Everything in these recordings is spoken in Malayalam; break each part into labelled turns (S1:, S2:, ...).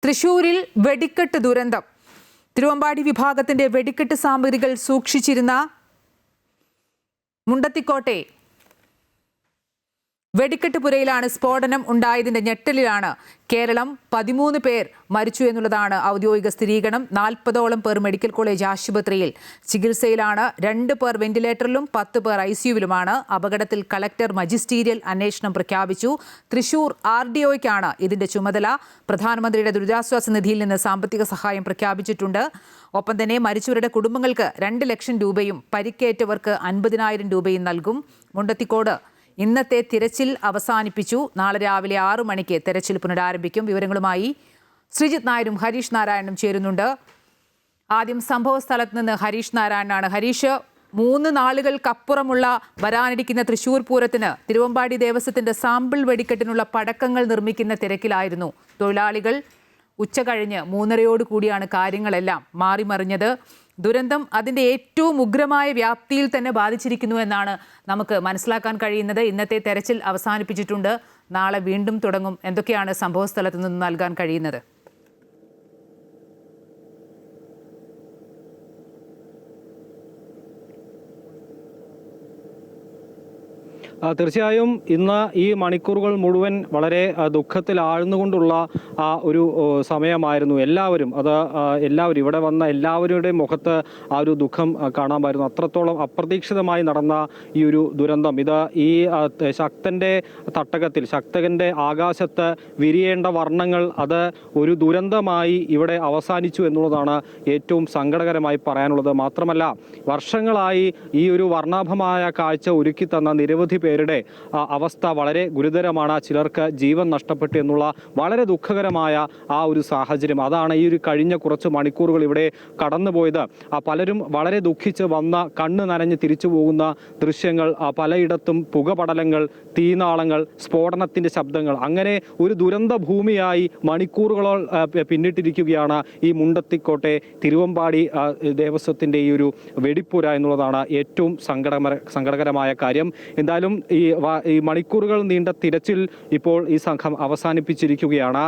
S1: തൃശൂരിൽ വെടിക്കെട്ട് ദുരന്തം. തിരുവമ്പാടി വിഭാഗത്തിന്റെ വെടിക്കെട്ട് സാമഗ്രികൾ സൂക്ഷിച്ചിരുന്ന മുണ്ടത്തിക്കോട്ടെ വെടിക്കെട്ട് പുരയിലാണ് സ്ഫോടനം ഉണ്ടായതിന്റെ ഞെട്ടലിലാണ് കേരളം. 13 പേർ മരിച്ചു എന്നുള്ളതാണ് ഔദ്യോഗിക സ്ഥിരീകരണം. 40ഓളം പേർ മെഡിക്കൽ കോളേജ് ആശുപത്രിയിൽ ചികിത്സയിലാണ്. 2 പേർ വെന്റിലേറ്ററിലും 10 പേർ ICUവിലുമാണ്. അപകടത്തിൽ കളക്ടർ മജിസ്റ്റീരിയൽ അന്വേഷണം പ്രഖ്യാപിച്ചു. തൃശൂർ RDOയ്ക്കാണ് ഇതിന്റെ ചുമതല. പ്രധാനമന്ത്രിയുടെ ദുരിതാശ്വാസ നിധിയിൽ നിന്ന് സാമ്പത്തിക സഹായം പ്രഖ്യാപിച്ചിട്ടുണ്ട്. ഒപ്പം തന്നെ മരിച്ചവരുടെ കുടുംബങ്ങൾക്ക് 2 ലക്ഷം രൂപയും പരിക്കേറ്റവർക്ക് 50,000 രൂപയും നൽകും. മുണ്ടത്തിക്കോട് ഇന്നത്തെ തിരച്ചിൽ അവസാനിപ്പിച്ചു. നാളെ രാവിലെ 6 മണിക്ക് തെരച്ചിൽ പുനരാരംഭിക്കും. വിവരങ്ങളുമായി ശ്രീജിത്ത് നായരും ഹരീഷ് നാരായണനും ചേരുന്നുണ്ട്. ആദ്യം സംഭവ സ്ഥലത്ത് നിന്ന് ഹരീഷ് നാരായണനാണ്. ഹരീഷ്, 3 നാളുകൾക്കപ്പുറമുള്ള വരാനിരിക്കുന്ന തൃശൂർ പൂരത്തിന് തിരുവമ്പാടി ദേവസ്വത്തിന്റെ സാമ്പിൾ വെടിക്കെട്ടിനുള്ള പടക്കങ്ങൾ നിർമ്മിക്കുന്ന തിരക്കിലായിരുന്നു തൊഴിലാളികൾ. ഉച്ച കഴിഞ്ഞ് 3:30 കൂടിയാണ് കാര്യങ്ങളെല്ലാം മാറിമറിഞ്ഞത്. ദുരന്തം അതിൻ്റെ ഏറ്റവും ഉഗ്രമായ വ്യാപ്തിയിൽ തന്നെ ബാധിച്ചിരിക്കുന്നു എന്നാണ് നമുക്ക് മനസ്സിലാക്കാൻ കഴിയുന്നത്. ഇന്നത്തെ തെരച്ചിൽ അവസാനിപ്പിച്ചിട്ടുണ്ട്. നാളെ വീണ്ടും തുടങ്ങും. എന്തൊക്കെയാണ് സംഭവ സ്ഥലത്ത് നിന്ന് നൽകാൻ കഴിയുന്നത്?
S2: തീർച്ചയായും ഇന്ന് ഈ മണിക്കൂറുകൾ മുഴുവൻ വളരെ ദുഃഖത്തിൽ ആഴ്ന്നുകൊണ്ടുള്ള ഒരു സമയമായിരുന്നു. എല്ലാവരും ഇവിടെ വന്ന എല്ലാവരുടെയും മുഖത്ത് ആ ഒരു ദുഃഖം കാണാമായിരുന്നു. അത്രത്തോളം അപ്രതീക്ഷിതമായി നടന്ന ഈ ഒരു ദുരന്തം, ഇത് ഈ ശക്തന്റെ തട്ടകത്തിൽ, ശക്തന്റെ ആകാശത്ത് വിരിയേണ്ട വർണ്ണങ്ങൾ അത് ഒരു ദുരന്തമായി ഇവിടെ അവസാനിച്ചു എന്നുള്ളതാണ് ഏറ്റവും സങ്കടകരമായി പറയാനുള്ളത്. മാത്രമല്ല, വർഷങ്ങളായി ഈ ഒരു വർണ്ണാഭമായ കാഴ്ച ഒരുക്കി തന്ന നിരവധി പേരുടെ അവസ്ഥ വളരെ ഗുരുതരമാണ്. ചിലർക്ക് ജീവൻ നഷ്ടപ്പെട്ടു എന്നുള്ള വളരെ ദുഃഖകരമായ ആ ഒരു സാഹചര്യം, അതാണ് ഈ ഒരു കഴിഞ്ഞ കുറച്ച് മണിക്കൂറുകൾ ഇവിടെ കടന്നുപോയത്. പലരും വളരെ ദുഃഖിച്ച് വന്ന കണ്ണ് നനഞ്ഞ് തിരിച്ചു പോകുന്ന ദൃശ്യങ്ങൾ, പലയിടത്തും പുകപടലങ്ങൾ, തീനാളങ്ങൾ, സ്ഫോടനത്തിന്റെ ശബ്ദങ്ങൾ, അങ്ങനെ ഒരു ദുരന്ത ഭൂമിയായി മണിക്കൂറുകളോൾ പിന്നിട്ടിരിക്കുകയാണ് ഈ മുണ്ടത്തിക്കോട്ടെ തിരുവമ്പാടി ദേവസ്വത്തിന്റെ ഈ ഒരു വെടിപ്പുര എന്നുള്ളതാണ് ഏറ്റവും സങ്കടകരമായ കാര്യം. എന്തായാലും ഈ മണിക്കൂറുകൾ നീണ്ട തിരച്ചിൽ ഇപ്പോൾ ഈ സംഘം അവസാനിപ്പിച്ചിരിക്കുകയാണ്.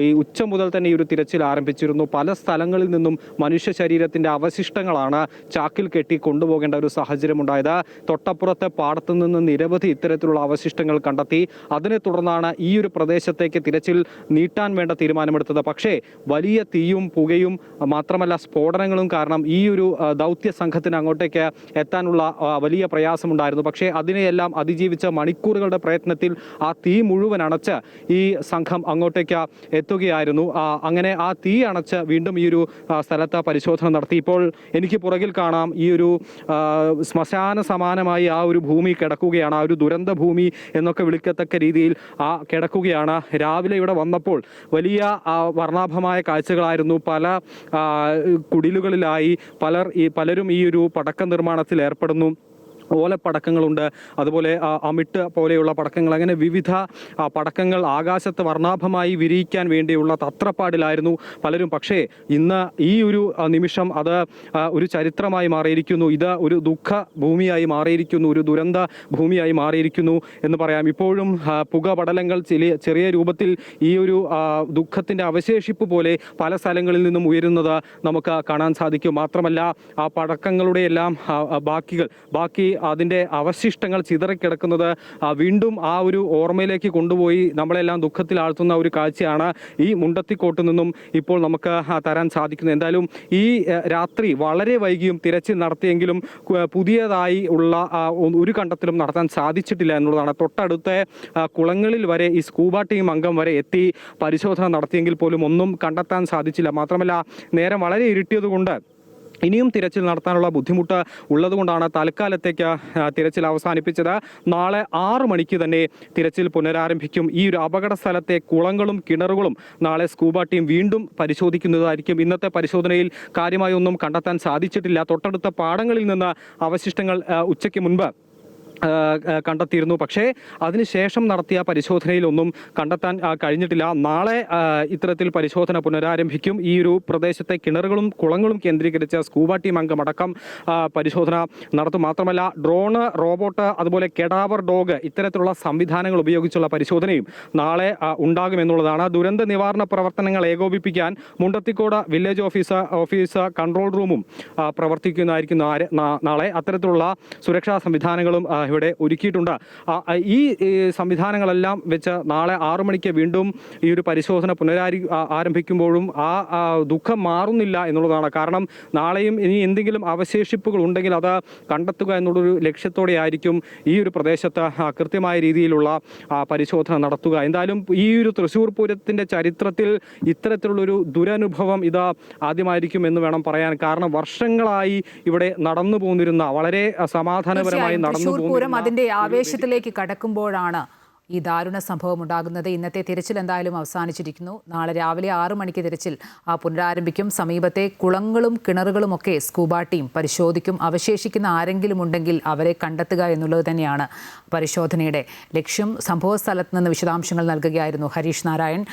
S2: ഈ ഉച്ച മുതൽ തന്നെ ഈ ഒരു തിരച്ചിൽ ആരംഭിച്ചിരുന്നു. പല സ്ഥലങ്ങളിൽ നിന്നും മനുഷ്യ ശരീരത്തിന്റെ അവശിഷ്ടങ്ങളാണ് ചാക്കിൽ കെട്ടി കൊണ്ടുപോകേണ്ട ഒരു സാഹചര്യം ഉണ്ടായത്. തൊട്ടപ്പുറത്തെ പാടത്തു നിന്ന് നിരവധി ഇത്തരത്തിലുള്ള അവശിഷ്ടങ്ങൾ കണ്ടെത്തി. അതിനെ തുടർന്നാണ് ഈ ഒരു പ്രദേശത്തേക്ക് തിരച്ചിൽ നീട്ടാൻ വേണ്ട തീരുമാനമെടുത്തത്. പക്ഷേ വലിയ തീയും പുകയും മാത്രമല്ല സ്ഫോടനങ്ങളും കാരണം ഈ ഒരു ദൗത്യ സംഘത്തിന് അങ്ങോട്ടേക്ക് എത്താനുള്ള വലിയ പ്രയാസമുണ്ടായിരുന്നു. പക്ഷേ അതിനെയെല്ലാം അതിജീവിച്ച മണിക്കൂറുകളുടെ പ്രയത്നത്തിൽ ആ തീ മുഴുവൻ അണച്ച് ഈ സംഘം അങ്ങോട്ടേക്ക് എത്തുകയായിരുന്നു. അങ്ങനെ ആ തീ അണച്ച് വീണ്ടും ഈ ഒരു സ്ഥലത്ത് പരിശോധന നടത്തി. ഇപ്പോൾ എനിക്ക് പുറകിൽ കാണാം ഈ ഒരു ശ്മശാന സമാനമായി ആ ഒരു ഭൂമി കിടക്കുകയാണ്. ആ ഒരു ദുരന്ത ഭൂമി എന്നൊക്കെ വിളിക്കത്തക്ക രീതിയിൽ കിടക്കുകയാണ്. രാവിലെ ഇവിടെ വന്നപ്പോൾ വലിയ വർണ്ണാഭമായ കാഴ്ചകളായിരുന്നു. പല കുടിലുകളിലായി പലരും ഈ ഒരു പടക്ക നിർമ്മാണത്തിൽ ഏർപ്പെടുന്നു. ഓലപ്പടക്കങ്ങളുണ്ട്, അതുപോലെ അമിട്ട് പോലെയുള്ള പടക്കങ്ങൾ, അങ്ങനെ വിവിധ പടക്കങ്ങൾ ആകാശത്ത് വർണ്ണാഭമായി വിരിയിക്കാൻ വേണ്ടിയുള്ള തത്രപ്പാടിലായിരുന്നു പലരും. പക്ഷേ ഇന്ന് ഈ ഒരു നിമിഷം അത് ഒരു ചരിത്രമായി മാറിയിരിക്കുന്നു. ഇത് ഒരു ദുഃഖ ഭൂമിയായി മാറിയിരിക്കുന്നു, ഒരു ദുരന്ത ഭൂമിയായി മാറിയിരിക്കുന്നു എന്ന് പറയാം. ഇപ്പോഴും പുകപടലങ്ങൾ ചെറിയ രൂപത്തിൽ ഈ ഒരു ദുഃഖത്തിൻ്റെ അവശേഷിപ്പ് പോലെ പല സ്ഥലങ്ങളിൽ നിന്നും ഉയരുന്നത് നമുക്ക് കാണാൻ സാധിക്കും. മാത്രമല്ല, ആ പടക്കങ്ങളുടെ എല്ലാം ബാക്കി അതിൻ്റെ അവശിഷ്ടങ്ങൾ ചിതറിക്കിടക്കുന്നത് വീണ്ടും ആ ഒരു ഓർമ്മയിലേക്ക് കൊണ്ടുപോയി നമ്മളെല്ലാം ദുഃഖത്തിൽ ആഴ്ത്തുന്ന ഒരു കാഴ്ചയാണ് ഈ മുണ്ടത്തിക്കോട്ട് നിന്നും ഇപ്പോൾ നമുക്ക് തരാൻ സാധിക്കുന്നത്. എന്തായാലും ഈ രാത്രി വളരെ വൈകിയും തിരച്ചിൽ നടത്തിയെങ്കിലും പുതിയതായി ഉള്ള ഒരു കണ്ടെത്തലും നടത്താൻ സാധിച്ചിട്ടില്ല എന്നുള്ളതാണ്. തൊട്ടടുത്ത കുളങ്ങളിൽ വരെ ഈ സ്കൂബ ടീം അംഗം വരെ എത്തി പരിശോധന നടത്തിയെങ്കിൽ പോലും ഒന്നും കണ്ടെത്താൻ സാധിച്ചില്ല. മാത്രമല്ല, നേരം വളരെ ഇരുട്ടിയതുകൊണ്ട് ഇനിയും തിരച്ചിൽ നടത്താനുള്ള ബുദ്ധിമുട്ട് ഉള്ളതുകൊണ്ടാണ് തൽക്കാലത്തേക്ക് തിരച്ചിൽ അവസാനിപ്പിച്ചത്. നാളെ 6 മണിക്ക് തന്നെ തിരച്ചിൽ പുനരാരംഭിക്കും. ഈ ഒരു അപകട സ്ഥലത്തെ കുളങ്ങളും കിണറുകളും നാളെ സ്കൂബ ടീം വീണ്ടും പരിശോധിക്കുന്നതായിരിക്കും. ഇന്നത്തെ പരിശോധനയിൽ കാര്യമായി ഒന്നും കണ്ടെത്താൻ സാധിച്ചിട്ടില്ല. തൊട്ടടുത്ത പാടങ്ങളിൽ നിന്ന് അവശിഷ്ടങ്ങൾ ഉച്ചയ്ക്ക് മുൻപ് കണ്ടെത്തിയിരുന്നു. പക്ഷേ അതിനുശേഷം നടത്തിയ പരിശോധനയിലൊന്നും കണ്ടെത്താൻ കഴിഞ്ഞിട്ടില്ല. നാളെ ഇത്തരത്തിൽ പരിശോധന പുനരാരംഭിക്കും. ഈ ഒരു പ്രദേശത്തെ കിണറുകളും കുളങ്ങളും കേന്ദ്രീകരിച്ച സ്കൂബ ടീം അംഗമടക്കം പരിശോധന നടത്തും. മാത്രമല്ല ഡ്രോണ്, റോബോട്ട്, അതുപോലെ കെഡാവർ ഡോഗ് ഇത്തരത്തിലുള്ള സംവിധാനങ്ങൾ ഉപയോഗിച്ചുള്ള പരിശോധനയും നാളെ ഉണ്ടാകുമെന്നുള്ളതാണ്. ദുരന്ത നിവാരണ പ്രവർത്തനങ്ങൾ ഏകോപിപ്പിക്കാൻ മുണ്ടത്തിക്കോട് വില്ലേജ് ഓഫീസ് കൺട്രോൾ റൂമും പ്രവർത്തിക്കുന്നതായിരിക്കും നാളെ. അത്തരത്തിലുള്ള സുരക്ഷാ സംവിധാനങ്ങളും ഇവിടെ ഒരുക്കിയിട്ടുണ്ട്. ഈ സംവിധാനങ്ങളെല്ലാം വെച്ച് നാളെ 6 മണിക്ക് വീണ്ടും ഈ ഒരു പരിശോധന ആരംഭിക്കുമ്പോഴും ആ ദുഃഖം മാറുന്നില്ല എന്നുള്ളതാണ്. കാരണം നാളെയും ഇനി എന്തെങ്കിലും അവശേഷിപ്പുകൾ ഉണ്ടെങ്കിൽ അത് കണ്ടെത്തുക എന്നുള്ളൊരു ലക്ഷ്യത്തോടെ ആയിരിക്കും ഈ ഒരു പ്രദേശത്ത് കൃത്യമായ രീതിയിലുള്ള പരിശോധന നടത്തുക. എന്തായാലും ഈ ഒരു തൃശ്ശൂർ പൂരത്തിൻ്റെ ചരിത്രത്തിൽ ഇത്തരത്തിലുള്ളൊരു ദുരനുഭവം ഇത് ആദ്യമായിരിക്കും എന്ന് വേണം പറയാൻ. കാരണം വർഷങ്ങളായി ഇവിടെ നടന്നു പോന്നിരുന്ന വളരെ സമാധാനപരമായി നടന്നു
S1: പൂരം അതിന്റെ ആവേശത്തിലേക്ക് കടക്കുമ്പോഴാണ് ഈ ദാരുണ സംഭവം ഉണ്ടാകുന്നത്. ഇന്നത്തെ തിരച്ചിൽ എന്തായാലും അവസാനിച്ചിരിക്കുന്നു. നാളെ രാവിലെ 6 മണിക്ക് തിരച്ചിൽ പുനരാരംഭിക്കും. സമീപത്തെ കുളങ്ങളും കിണറുകളും ഒക്കെ സ്കൂബ ടീം പരിശോധിക്കും. അവശേഷിക്കുന്ന ആരെങ്കിലും ഉണ്ടെങ്കിൽ അവരെ കണ്ടെത്തുക എന്നുള്ളത് തന്നെയാണ് പരിശോധനയുടെ ലക്ഷ്യം. സംഭവ സ്ഥലത്ത് നിന്ന് വിശദാംശങ്ങൾ നൽകുകയായിരുന്നു ഹരീഷ് നാരായൺ.